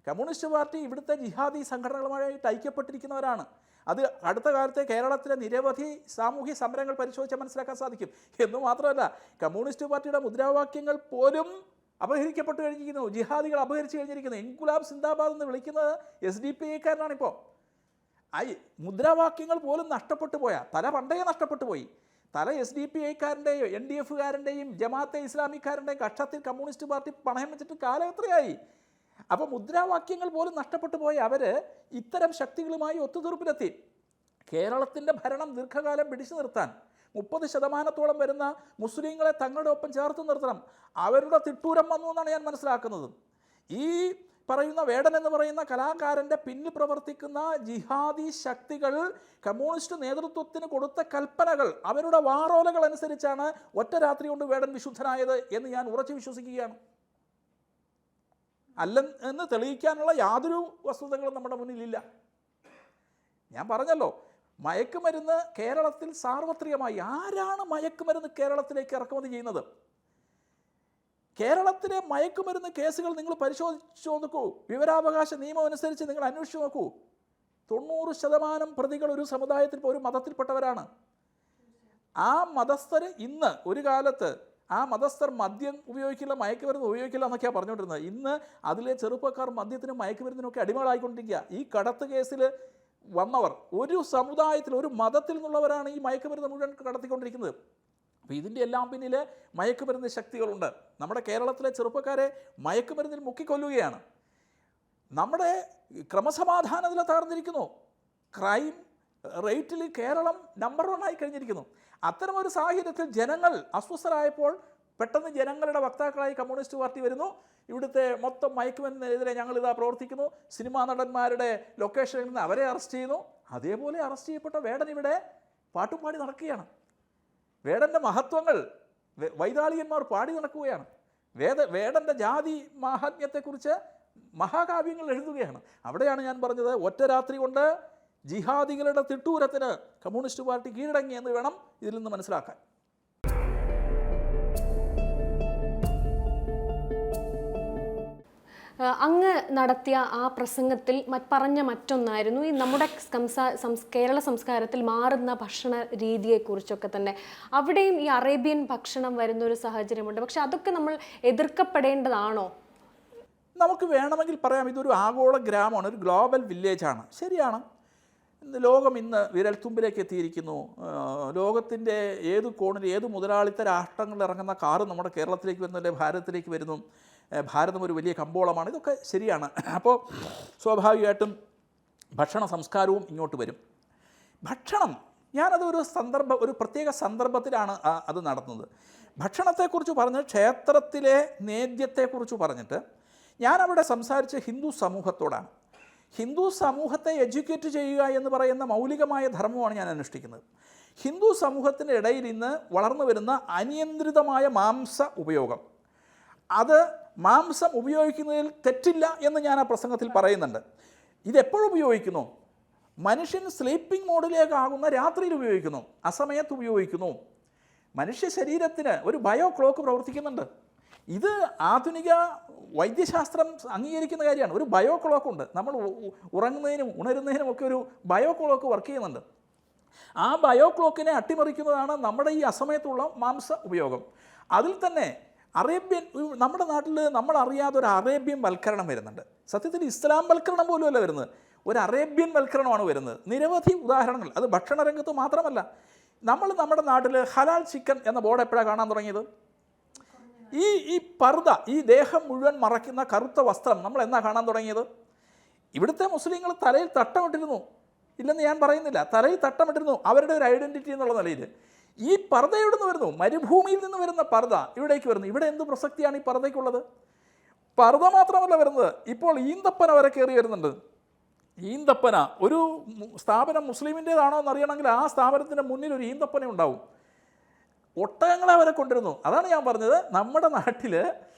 കമ്മ്യൂണിസ്റ്റ് പാർട്ടി ഇവിടുത്തെ ജിഹാദി സംഘടനകളുമായിട്ട് ഐക്യപ്പെട്ടിരിക്കുന്നവരാണ്. അത് അടുത്ത കാലത്തെ കേരളത്തിലെ നിരവധി സാമൂഹ്യ സമരങ്ങൾ പരിശോധിച്ചാൽ മനസ്സിലാക്കാൻ സാധിക്കും. എന്നു മാത്രമല്ല, കമ്മ്യൂണിസ്റ്റ് പാർട്ടിയുടെ മുദ്രാവാക്യങ്ങൾ പോലും അപഹരിക്കപ്പെട്ട് കഴിഞ്ഞിരിക്കുന്നു. ജിഹാദികൾ അപഹരിച്ചു കഴിഞ്ഞിരിക്കുന്നു. ഇൻകുലാബ് സിന്ദാബാദ് എന്ന് വിളിക്കുന്നത് SDPIക്കാരനാണിപ്പോൾ. മുദ്രാവാക്യങ്ങൾ പോലും നഷ്ടപ്പെട്ടു പോയ, തല പണ്ടേ നഷ്ടപ്പെട്ടു പോയി. തല SDPIക്കാരൻ്റെയും NDFകാരൻ്റെയും ജമാഅത്തെ ഇസ്ലാമിക്കാരൻ്റെയും കക്ഷത്തിൽ കമ്മ്യൂണിസ്റ്റ് പാർട്ടി പണയം വെച്ചിട്ട് കാലം എത്രയായി? അപ്പോൾ മുദ്രാവാക്യങ്ങൾ പോലും നഷ്ടപ്പെട്ടു പോയ അവർ ഇത്തരം ശക്തികളുമായി ഒത്തുതീർപ്പിലെത്തി. കേരളത്തിൻ്റെ ഭരണം ദീർഘകാലം പിടിച്ചു നിർത്താൻ 30% വരുന്ന മുസ്ലിങ്ങളെ തങ്ങളുടെ ഒപ്പം ചേർത്ത് നിർത്തണം. അവരുടെ തിട്ടൂരം വന്നു എന്നാണ് ഞാൻ മനസ്സിലാക്കുന്നത്. ഈ പറയുന്ന വേടൻ എന്ന് പറയുന്ന കലാകാരൻ്റെ പിന്നിൽ പ്രവർത്തിക്കുന്ന ജിഹാദി ശക്തികൾ കമ്മ്യൂണിസ്റ്റ് നേതൃത്വത്തിന് കൊടുത്ത കൽപ്പനകൾ, അവരുടെ വാറോലകൾ അനുസരിച്ചാണ് ഒറ്റ രാത്രി കൊണ്ട് വേടൻ വിശുദ്ധനായത് എന്ന് ഞാൻ ഉറച്ചു വിശ്വസിക്കുകയാണ്. എന്ന് തെളിയിക്കാനുള്ള യാതൊരു വസ്തുതകളും നമ്മുടെ മുന്നിലില്ല. ഞാൻ പറഞ്ഞല്ലോ, മയക്കുമരുന്ന് കേരളത്തിൽ സാർവത്രികമായി. ആരാണ് മയക്കുമരുന്ന് കേരളത്തിലേക്ക് ഇറക്കുമതി ചെയ്യുന്നത്? കേരളത്തിലെ മയക്കുമരുന്ന് കേസുകൾ നിങ്ങൾ പരിശോധിച്ചു നോക്കൂ. വിവരാവകാശ നിയമം അനുസരിച്ച് നിങ്ങൾ അന്വേഷിച്ച് നോക്കൂ. 90% പ്രതികൾ ഒരു സമുദായത്തിൽ, ഒരു മതത്തിൽപ്പെട്ടവരാണ്. ആ മതസ്ഥർ ഇന്ന്, ഒരു കാലത്ത് ആ മതസ്ഥർ മദ്യം ഉപയോഗിക്കില്ല, മയക്കുമരുന്ന് ഉപയോഗിക്കില്ല എന്നൊക്കെയാണ് പറഞ്ഞുകൊണ്ടിരുന്നത്. ഇന്ന് അതിലെ ചെറുപ്പക്കാർ മദ്യത്തിനും മയക്കുമരുന്നിനൊക്കെ അടിമകളായിക്കൊണ്ടിരിക്കുക. ഈ കടത്ത് കേസിൽ വന്നവർ ഒരു സമുദായത്തിൽ, ഒരു മതത്തിൽ നിന്നുള്ളവരാണ് ഈ മയക്കുമരുന്ന് മുഴുവൻ കടത്തിക്കൊണ്ടിരിക്കുന്നത്. അപ്പോൾ ഇതിൻ്റെ എല്ലാം പിന്നിൽ മയക്കുമരുന്ന് ശക്തികളുണ്ട്. നമ്മുടെ കേരളത്തിലെ ചെറുപ്പക്കാരെ മയക്കുമരുന്നിൽ മുക്കിക്കൊല്ലുകയാണ്. നമ്മുടെ ക്രമസമാധാന നില തകർന്നിരിക്കുന്നു. ക്രൈം റേറ്റിൽ കേരളം നമ്പർ 1 ആയി കഴിഞ്ഞിരിക്കുന്നു. അത്തരമൊരു സാഹചര്യത്തിൽ ജനങ്ങൾ അസ്വസ്ഥരായപ്പോൾ പെട്ടെന്ന് ജനങ്ങളുടെ വക്താക്കളായി കമ്മ്യൂണിസ്റ്റ് പാർട്ടി വരുന്നു. ഇവിടുത്തെ മൊത്തം മയക്കുമരുന്നിനെതിരെ ഞങ്ങളിതാ പ്രവർത്തിക്കുന്നു. സിനിമാ നടന്മാരുടെ ലൊക്കേഷനിൽ നിന്ന് അവരെ അറസ്റ്റ് ചെയ്യുന്നു. അതേപോലെ അറസ്റ്റ് ചെയ്യപ്പെട്ട വേടൻ ഇവിടെ പാട്ടും പാടി നടക്കുകയാണ്. വേടൻ്റെ മഹത്വങ്ങൾ വൈതാളികന്മാർ പാടി നടക്കുകയാണ്. വേടൻ്റെ ജാതി മാഹാത്മ്യത്തെക്കുറിച്ച് മഹാകാവ്യങ്ങൾ എഴുതുകയാണ്. അവിടെയാണ് ഞാൻ പറഞ്ഞത്, ഒറ്റ രാത്രി കൊണ്ട് ജിഹാദികളുടെ തിട്ടൂരത്തിന് കമ്മ്യൂണിസ്റ്റ് പാർട്ടി കീഴടങ്ങി എന്ന് വേണം ഇതിൽ നിന്ന് മനസ്സിലാക്കാൻ. അങ്ങ് നടത്തിയ ആ പ്രസംഗത്തിൽ പറഞ്ഞ മറ്റൊന്നായിരുന്നു ഈ നമ്മുടെ കേരള സംസ്കാരത്തിൽ മാറുന്ന ഭക്ഷണ രീതിയെക്കുറിച്ചൊക്കെ തന്നെ. അവിടെയും ഈ അറേബ്യൻ ഭക്ഷണം വരുന്നൊരു സാഹചര്യമുണ്ട്. പക്ഷെ അതൊക്കെ നമ്മൾ എതിർക്കപ്പെടേണ്ടതാണോ? നമുക്ക് വേണമെങ്കിൽ പറയാം, ഇതൊരു ആഗോള ഗ്രാമമാണ്, ഒരു ഗ്ലോബൽ വില്ലേജാണ്. ശരിയാണ്, ലോകം ഇന്ന് വിരൽത്തുമ്പിലേക്ക് എത്തിയിരിക്കുന്നു. ലോകത്തിൻ്റെ ഏത് കോണിൽ ഏത് മുതലാളിത്ത രാഷ്ട്രങ്ങളിൽ ഇറങ്ങുന്ന കാറ് നമ്മുടെ കേരളത്തിലേക്ക് വരുന്നു, അല്ലെങ്കിൽ ഭാരതത്തിലേക്ക് വരുന്നു. ഭാരതം ഒരു വലിയ കമ്പോളമാണ്. ഇതൊക്കെ ശരിയാണ്. അപ്പോൾ സ്വാഭാവികമായിട്ടും ഭക്ഷണ സംസ്കാരവും ഇങ്ങോട്ട് വരും. ഭക്ഷണം ഒരു പ്രത്യേക സന്ദർഭത്തിലാണ് അത് നടത്തുന്നത്. ഭക്ഷണത്തെക്കുറിച്ച് പറഞ്ഞ് ക്ഷേത്രത്തിലെ നേദ്യത്തെക്കുറിച്ച് പറഞ്ഞിട്ട് ഞാനവിടെ സംസാരിച്ച ഹിന്ദു സമൂഹത്തോടാണ്. ഹിന്ദു സമൂഹത്തെ എഡ്യൂക്കേറ്റ് ചെയ്യുക എന്ന് പറയുന്ന മൗലികമായ ധർമ്മമാണ് ഞാൻ അനുഷ്ഠിക്കുന്നത്. ഹിന്ദു സമൂഹത്തിൻ്റെ ഇടയിൽ ഇന്ന് വളർന്നു വരുന്ന അനിയന്ത്രിതമായ മാംസ ഉപയോഗം, അത് മാംസം ഉപയോഗിക്കുന്നതിൽ തെറ്റില്ല എന്ന് ഞാൻ ആ പ്രസംഗത്തിൽ പറയുന്നുണ്ട്. ഇതെപ്പോഴും ഉപയോഗിക്കുന്നു? മനുഷ്യൻ സ്ലീപ്പിംഗ് മോഡിലേക്കാകുന്ന രാത്രിയിൽ ഉപയോഗിക്കുന്നു, അസമയത്ത് ഉപയോഗിക്കുന്നു. മനുഷ്യ ശരീരത്തിന് ഒരു ബയോ ക്ലോക്ക് പ്രവർത്തിക്കുന്നുണ്ട്. ഇത് ആധുനിക വൈദ്യശാസ്ത്രം അംഗീകരിക്കുന്ന കാര്യമാണ്. ഒരു ബയോ ക്ലോക്കുണ്ട്. നമ്മൾ ഉറങ്ങുന്നതിനും ഉണരുന്നതിനും ഒക്കെ ഒരു ബയോ ക്ലോക്ക് വർക്ക് ചെയ്യുന്നുണ്ട്. ആ ബയോ ക്ലോക്കിനെ അട്ടിമറിക്കുന്നതാണ് നമ്മുടെ ഈ അസമയത്തുള്ള മാംസ ഉപയോഗം. അതിൽ തന്നെ നമ്മുടെ നാട്ടിൽ നമ്മൾ അറിയാതെ ഒരു അറേബ്യൻ വൽക്കരണം വരുന്നുണ്ട്. സത്യത്തിൽ ഇസ്ലാം വൽക്കരണം പോലുമല്ല വരുന്നത്, ഒരു അറേബ്യൻ വൽക്കരണമാണ് വരുന്നത്. നിരവധി ഉദാഹരണങ്ങൾ. അത് ഭക്ഷണ രംഗത്ത് മാത്രമല്ല. നമ്മുടെ നാട്ടിൽ ഹലാൽ ചിക്കൻ എന്ന ബോർഡ് എപ്പോഴാണ് കാണാൻ തുടങ്ങിയത്? ഈ പർദ, ഈ ദേഹം മുഴുവൻ മറയ്ക്കുന്ന കറുത്ത വസ്ത്രം നമ്മൾ എന്നാ കാണാൻ തുടങ്ങിയത്? ഇവിടുത്തെ മുസ്ലിങ്ങൾ തലയിൽ തട്ടമിട്ടിരുന്നു, ഇല്ലെന്ന് ഞാൻ പറയുന്നില്ല, തലയിൽ തട്ടമിട്ടിരുന്നു അവരുടെ ഒരു ഐഡൻറ്റിറ്റി എന്നുള്ള നിലയിൽ. ഈ പർദ എവിടെ നിന്ന് വരുന്നു? മരുഭൂമിയിൽ നിന്ന് വരുന്ന പർദ ഇവിടേക്ക് വരുന്നു. ഇവിടെ എന്ത് പ്രസക്തിയാണ് ഈ പർദയ്ക്കുള്ളത്? പർദ മാത്രമല്ല വരുന്നത്, ഇപ്പോൾ ഈന്തപ്പന വരെ കയറി വരുന്നുണ്ട്. ഈന്തപ്പന ഒരു സ്ഥാപനം മുസ്ലിമിൻ്റേതാണോ എന്നറിയണമെങ്കിൽ ആ സ്ഥാപനത്തിൻ്റെ മുന്നിൽ ഒരു ഈന്തപ്പന ഉണ്ടാവും. ഒട്ടകങ്ങളെ വരെ കൊണ്ടിരുന്നു. അതാണ് ഞാൻ പറഞ്ഞത്, നമ്മുടെ നാട്ടിൽ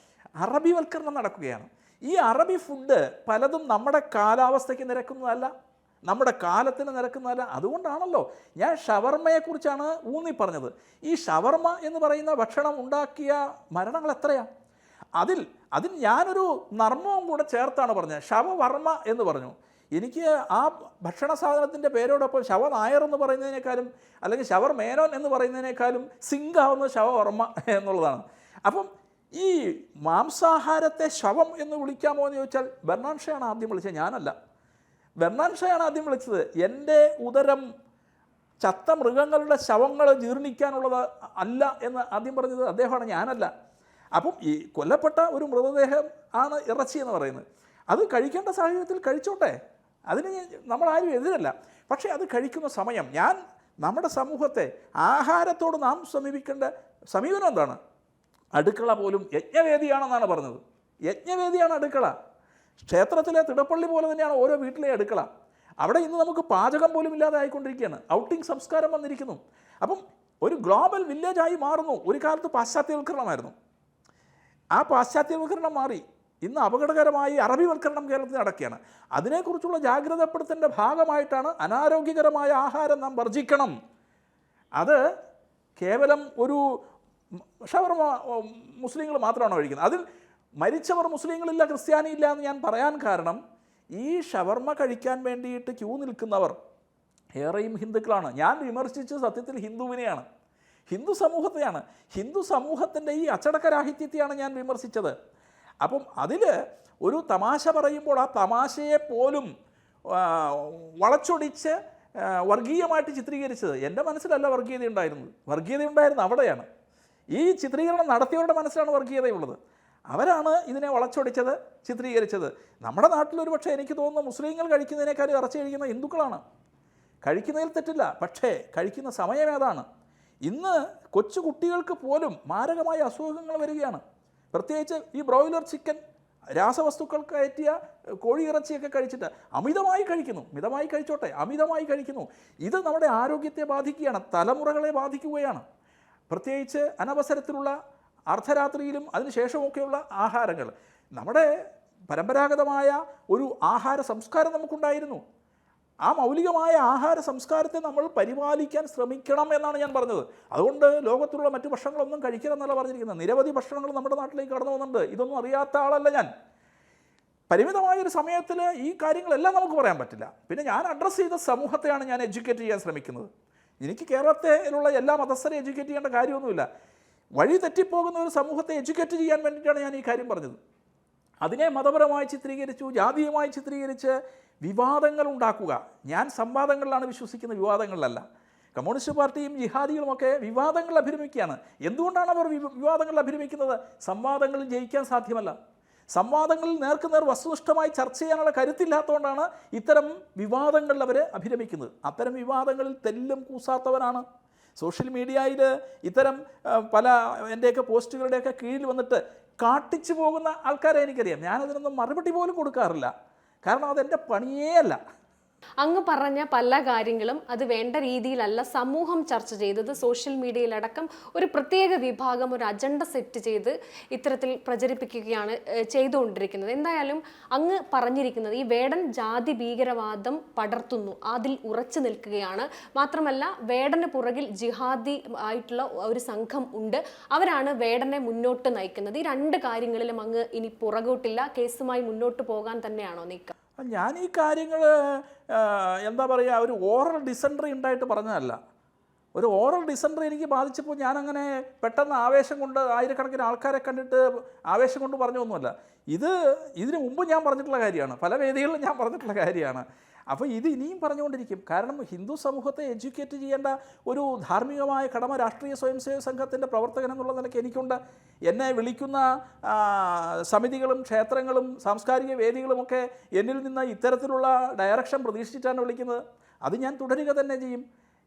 അറബിവൽക്കരണം നടക്കുകയാണ്. ഈ അറബി ഫുഡ് പലതും നമ്മുടെ കാലാവസ്ഥയ്ക്ക് നിരക്കുന്നതല്ല, നമ്മുടെ കാലത്തിന് നിരക്കുന്നതല്ല. അതുകൊണ്ടാണല്ലോ ഞാൻ ഷവർമയെക്കുറിച്ചാണ് ഊന്നി പറഞ്ഞത്. ഈ ഷവർമ എന്ന് പറയുന്ന ഭക്ഷണം ഉണ്ടാക്കിയ മരണങ്ങൾ എത്രയാണ്? അതിൽ ഞാനൊരു നർമ്മവും കൂടെ ചേർത്താണ് പറഞ്ഞത്. ശവവർമ്മ എന്ന് പറഞ്ഞു. എനിക്ക് ആ ഭക്ഷണ സാധനത്തിൻ്റെ പേരോടൊപ്പം ശവ നായർ എന്ന് പറയുന്നതിനേക്കാളും അല്ലെങ്കിൽ ശവർ മേനോൻ എന്ന് പറയുന്നതിനേക്കാളും സിങ്കാവുന്ന ശവവർമ്മ എന്നുള്ളതാണ്. അപ്പം ഈ മാംസാഹാരത്തെ ശവം എന്ന് വിളിക്കാമോ എന്ന് ചോദിച്ചാൽ ബെർണാൻ ഷായാണ് ആദ്യം വിളിച്ചത്, ഞാനല്ല. ബെർണാൻ ഷായാണ് ആദ്യം വിളിച്ചത്. എൻ്റെ ഉദരം ചത്ത മൃഗങ്ങളുടെ ശവങ്ങൾ ജീർണിക്കാനുള്ളത് അല്ല എന്ന് ആദ്യം പറഞ്ഞത് അദ്ദേഹമാണ്, ഞാനല്ല. അപ്പം ഈ കൊല്ലപ്പെട്ട ഒരു മൃതദേഹം ആണ് ഇറച്ചി എന്ന് പറയുന്നത്. അത് കഴിക്കേണ്ട സാഹചര്യത്തിൽ കഴിച്ചോട്ടെ, അതിന് നമ്മളാരും എതിരല്ല. പക്ഷേ അത് കഴിക്കുന്ന സമയം നമ്മുടെ സമൂഹത്തെ ആഹാരത്തോട് നാം സമീപിക്കേണ്ട സമീപനം എന്താണ്? അടുക്കള പോലും യജ്ഞവേദിയാണെന്നാണ് പറഞ്ഞത്. യജ്ഞവേദിയാണ് അടുക്കള. ക്ഷേത്രത്തിലെ തിടപ്പള്ളി പോലെ തന്നെയാണ് ഓരോ വീട്ടിലെ അടുക്കള. അവിടെ ഇന്ന് നമുക്ക് പാചകം പോലും ഇല്ലാതെ ആയിക്കൊണ്ടിരിക്കുകയാണ്. ഔട്ടിംഗ് സംസ്കാരം വന്നിരിക്കുന്നു. അപ്പം ഒരു ഗ്ലോബൽ വില്ലേജായി മാറുന്നു. ഒരു കാലത്ത് പാശ്ചാത്യവൽക്കരണമായിരുന്നു. ആ പാശ്ചാത്യവൽക്കരണം മാറി ഇന്ന് അപകടകരമായി അറബിവൽക്കരണം കേരളത്തിൽ നടക്കുകയാണ്. അതിനെക്കുറിച്ചുള്ള ജാഗ്രതപ്പെടുത്തേണ്ട ഭാഗമായിട്ടാണ് അനാരോഗ്യകരമായ ആഹാരം നാം വർജിക്കണം. അത് കേവലം ഒരു ഷവർമ മുസ്ലിങ്ങൾ മാത്രമാണ് കഴിക്കുന്നത്. അതിൽ മരിച്ചവർ മുസ്ലിങ്ങളില്ല, ക്രിസ്ത്യാനിയില്ല എന്ന് ഞാൻ പറയാൻ കാരണം ഈ ഷവർമ കഴിക്കാൻ വേണ്ടിയിട്ട് ക്യൂ നിൽക്കുന്നവർ ഏറെയും ഹിന്ദുക്കളാണ്. ഞാൻ വിമർശിച്ചത് സത്യത്തിൽ ഹിന്ദുവിനെയാണ്, ഹിന്ദു സമൂഹത്തെയാണ്. ഹിന്ദു സമൂഹത്തിൻ്റെ ഈ അച്ചടക്കരാഹിത്യത്തെയാണ് ഞാൻ വിമർശിച്ചത്. അപ്പം അതിൽ ഒരു തമാശ പറയുമ്പോൾ ആ തമാശയെ പോലും വളച്ചൊടിച്ച് വർഗീയമായിട്ട് ചിത്രീകരിച്ചത് എൻ്റെ മനസ്സിലല്ല വർഗീയത ഉണ്ടായിരുന്നത് അവിടെയാണ്. ഈ ചിത്രീകരണം നടത്തിയവരുടെ മനസ്സിലാണ് വർഗീയതയുള്ളത്. അവരാണ് ഇതിനെ വളച്ചൊടിച്ചത്, ചിത്രീകരിച്ചത്. നമ്മുടെ നാട്ടിലൊരു പക്ഷേ എനിക്ക് തോന്നുന്നു മുസ്ലിങ്ങൾ കഴിക്കുന്നതിനേക്കാൾ ഇറച്ചി കഴിക്കുന്ന ഹിന്ദുക്കളാണ്. കഴിക്കുന്നതിൽ തെറ്റില്ല, പക്ഷേ കഴിക്കുന്ന സമയം ഏതാണ്? ഇന്ന് കൊച്ചു കുട്ടികൾക്ക് പോലും മാരകമായ അസുഖങ്ങൾ വരികയാണ്. പ്രത്യേകിച്ച് ഈ ബ്രോയിലർ ചിക്കൻ, രാസവസ്തുക്കൾ കയറ്റിയ കോഴിയിറച്ചിയൊക്കെ കഴിച്ചിട്ട് അമിതമായി കഴിക്കുന്നു. മിതമായി കഴിച്ചോട്ടെ, അമിതമായി കഴിക്കുന്നു. ഇത് നമ്മുടെ ആരോഗ്യത്തെ ബാധിക്കുകയാണ്, തലമുറകളെ ബാധിക്കുകയാണ്. പ്രത്യേകിച്ച് അനവസരത്തിലുള്ള അർദ്ധരാത്രിയിലും അതിനുശേഷമൊക്കെയുള്ള ആഹാരങ്ങൾ. നമ്മുടെ പരമ്പരാഗതമായ ഒരു ആഹാര സംസ്കാരം നമുക്കുണ്ടായിരുന്നു. ആ മൗലികമായ ആഹാര സംസ്കാരത്തെ നമ്മൾ പരിപാലിക്കാൻ ശ്രമിക്കണം എന്നാണ് ഞാൻ പറഞ്ഞത്. അതുകൊണ്ട് ലോകത്തിലുള്ള മറ്റു ഭക്ഷണങ്ങളൊന്നും കഴിക്കണമെന്നല്ല പറഞ്ഞിരിക്കുന്നത്. നിരവധി ഭക്ഷണങ്ങൾ നമ്മുടെ നാട്ടിലേക്ക് കടന്നു വന്നിട്ടുണ്ട്. ഇതൊന്നും അറിയാത്ത ആളല്ല ഞാൻ. പരിമിതമായൊരു സമയത്തിൽ ഈ കാര്യങ്ങളെല്ലാം നമുക്ക് പറയാൻ പറ്റില്ല. പിന്നെ ഞാൻ അഡ്രസ്സ് ചെയ്ത സമൂഹത്തെയാണ് ഞാൻ എഡ്യൂക്കേറ്റ് ചെയ്യാൻ ശ്രമിക്കുന്നത്. എനിക്ക് കേരളത്തിലുള്ള എല്ലാ മതസ്ഥരെ എഡ്യൂക്കേറ്റ് ചെയ്യേണ്ട കാര്യമൊന്നുമില്ല. വഴി തെറ്റിപ്പോകുന്ന ഒരു സമൂഹത്തെ എഡ്യൂക്കേറ്റ് ചെയ്യാൻ വേണ്ടിയിട്ടാണ് ഞാൻ ഈ കാര്യം പറഞ്ഞത്. അതിനെ മതപരമായി ചിത്രീകരിച്ചു, ജാതീയമായി ചിത്രീകരിച്ച് വിവാദങ്ങൾ ഉണ്ടാക്കുക. ഞാൻ സംവാദങ്ങളിലാണ് വിശ്വസിക്കുന്നത്, വിവാദങ്ങളിലല്ല. കമ്മ്യൂണിസ്റ്റ് പാർട്ടിയും ജിഹാദികളുമൊക്കെ വിവാദങ്ങൾ അഭിരമിക്കുകയാണ്. എന്തുകൊണ്ടാണ് അവർ വിവാദങ്ങൾ അഭിരമിക്കുന്നത്? സംവാദങ്ങളിൽ ജയിക്കാൻ സാധ്യമല്ല. സംവാദങ്ങളിൽ നേർക്കുനേർ വസ്തുനിഷ്ഠമായി ചർച്ച ചെയ്യാനുള്ള കരുത്തില്ലാത്തതുകൊണ്ടാണ് ഇത്തരം വിവാദങ്ങളിൽ അവർ അഭിരമിക്കുന്നത്. അത്തരം വിവാദങ്ങളിൽ തെല്ലും കൂസാത്തവനാണ്. സോഷ്യൽ മീഡിയയിൽ ഇത്തരം പല എൻ്റെയൊക്കെ പോസ്റ്റുകളുടെയൊക്കെ കീഴിൽ വന്നിട്ട് കാട്ടിച്ചു പോകുന്ന ആൾക്കാരെ എനിക്കറിയാം. ഞാനതിനൊന്നും മറുപടി പോലും കൊടുക്കാറില്ല. കാരണം അതെൻ്റെ പണിയേ അല്ല. അങ്ങ് പറഞ്ഞ പല കാര്യങ്ങളും അത് വേണ്ട രീതിയിലല്ല സമൂഹം ചർച്ച ചെയ്തത്. സോഷ്യൽ മീഡിയയിലടക്കം ഒരു പ്രത്യേക വിഭാഗം ഒരു അജണ്ട സെറ്റ് ചെയ്ത് ഇത്തരത്തിൽ പ്രചരിപ്പിക്കുകയാണ് ചെയ്തുകൊണ്ടിരിക്കുന്നത്. എന്തായാലും അങ്ങ് പറഞ്ഞിരിക്കുന്നത് ഈ വേടൻ ജാതി ഭീകരവാദം പടർത്തുന്നു, അതിൽ ഉറച്ചു നിൽക്കുകയാണ്. മാത്രമല്ല വേടന് പുറകിൽ ജിഹാദി ആയിട്ടുള്ള ഒരു സംഘം ഉണ്ട്, അവരാണ് വേടനെ മുന്നോട്ട് നയിക്കുന്നത്. ഈ രണ്ട് കാര്യങ്ങളിലും അങ്ങ് ഇനി പുറകോട്ടില്ല, കേസുമായി മുന്നോട്ട് പോകാൻ തന്നെയാണോ നീക്കം? ഞാൻ ഈ കാര്യങ്ങൾ എന്താ പറയുക, ഒരു ഓറൽ ഡിസെൻട്രി ഉണ്ടായിട്ട് പറഞ്ഞതല്ല. ഒരു ഓറൽ ഡിസെൻട്രി എനിക്ക് ബാധിച്ചപ്പോൾ ഞാനങ്ങനെ പെട്ടെന്ന് ആവേശം കൊണ്ട് ആയിരക്കണക്കിന് ആൾക്കാരെ കണ്ടിട്ട് ആവേശം കൊണ്ട് പറഞ്ഞൊന്നുമല്ല. ഇതിന് മുമ്പ് ഞാൻ പറഞ്ഞിട്ടുള്ള കാര്യമാണ്, പല വേദികളിലും ഞാൻ പറഞ്ഞിട്ടുള്ള കാര്യമാണ്. അപ്പോൾ ഇത് ഇനിയും പറഞ്ഞുകൊണ്ടിരിക്കും. കാരണം ഹിന്ദു സമൂഹത്തെ എഡ്യൂക്കേറ്റ് ചെയ്യേണ്ട ഒരു ധാർമ്മികമായ കടമ രാഷ്ട്രീയ സ്വയംസേവക സംഘത്തിൻ്റെ പ്രവർത്തകൻ എന്നുള്ള നിലയ്ക്ക് എനിക്കുണ്ട്. എന്നെ വിളിക്കുന്ന സമിതികളും ക്ഷേത്രങ്ങളും സാംസ്കാരിക വേദികളുമൊക്കെ എന്നിൽ നിന്ന് ഇത്തരത്തിലുള്ള ഡയറക്ഷൻ പ്രതീക്ഷിച്ചിട്ടാണ് വിളിക്കുന്നത്. അത് ഞാൻ തുടരുക തന്നെ ചെയ്യും.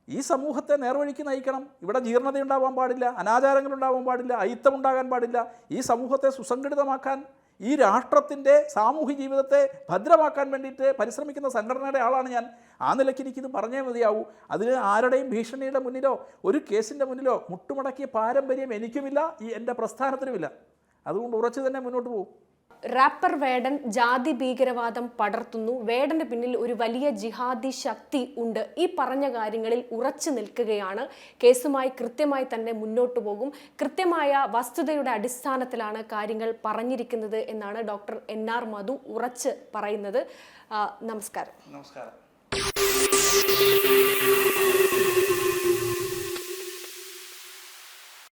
ഈ സമൂഹത്തെ നേർവഴിക്ക് നയിക്കണം. ഇവിടെ ജീർണതയുണ്ടാവാൻ പാടില്ല, അനാചാരങ്ങളുണ്ടാവാൻ പാടില്ല, അയിത്തമുണ്ടാകാൻ പാടില്ല. ഈ സമൂഹത്തെ സുസംഘടിതമാക്കാൻ, ഈ രാഷ്ട്രത്തിൻ്റെ സാമൂഹിക ജീവിതത്തെ ഭദ്രമാക്കാൻ വേണ്ടിയിട്ട് പരിശ്രമിക്കുന്ന സംഘടനയുടെ ആളാണ് ഞാൻ. ആ നിലയ്ക്ക് എനിക്കിത് പറഞ്ഞേ മതിയാവൂ. അതിന് ആരുടെയും ഭീഷണിയുടെ മുന്നിലോ ഒരു കേസിൻ്റെ മുന്നിലോ മുട്ടുമടക്കിയ പാരമ്പര്യം എനിക്കുമില്ല, ഈ എൻ്റെ പ്രസ്ഥാനത്തിനുമില്ല. അതുകൊണ്ട് ഉറച്ചു തന്നെ മുന്നോട്ട് പോകും. റാപ്പർ വേടൻ ജാതി ഭീകരവാദം പടർത്തുന്നു, വേടന്റെ പിന്നിൽ ഒരു വലിയ ജിഹാദി ശക്തി ഉണ്ട്, ഈ പറഞ്ഞ കാര്യങ്ങളിൽ ഉറച്ചു നിൽക്കുകയാണ്. കേസുമായി കൃത്യമായി തന്നെ മുന്നോട്ട് പോകും. കൃത്യമായ വസ്തുതയുടെ അടിസ്ഥാനത്തിലാണ് കാര്യങ്ങൾ പറഞ്ഞിരിക്കുന്നത് എന്നാണ് ഡോക്ടർ NR മധു ഉറച്ച് പറയുന്നത്. നമസ്കാരം. നമസ്കാരം.